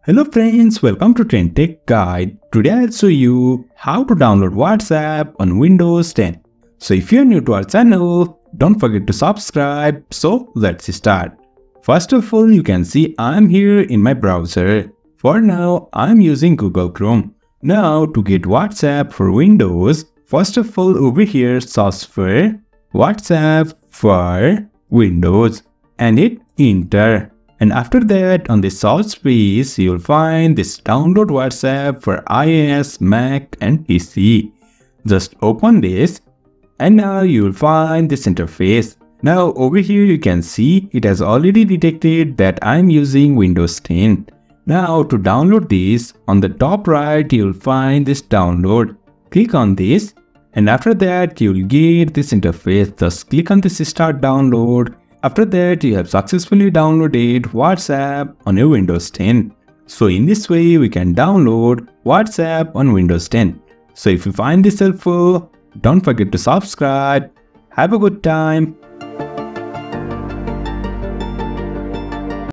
Hello friends, welcome to TrendTechGuide. Today I'll show you how to download WhatsApp on Windows 10. So if you're new to our channel, don't forget to subscribe. So let's start. First of all, you can see I'm here in my browser. For now, I'm using Google Chrome. Now to get WhatsApp for Windows, first of all over here search for WhatsApp for Windows and hit enter. And after that, on the search page, you'll find this download WhatsApp for iOS, Mac and PC. Just open this and now you'll find this interface. Now over here you can see it has already detected that I'm using Windows 10. Now to download this, on the top right you'll find this download. Click on this and after that you'll get this interface. Just click on this start download. After that, you have successfully downloaded WhatsApp on your Windows 10. So in this way, we can download WhatsApp on Windows 10. So if you find this helpful, don't forget to subscribe. Have a good time.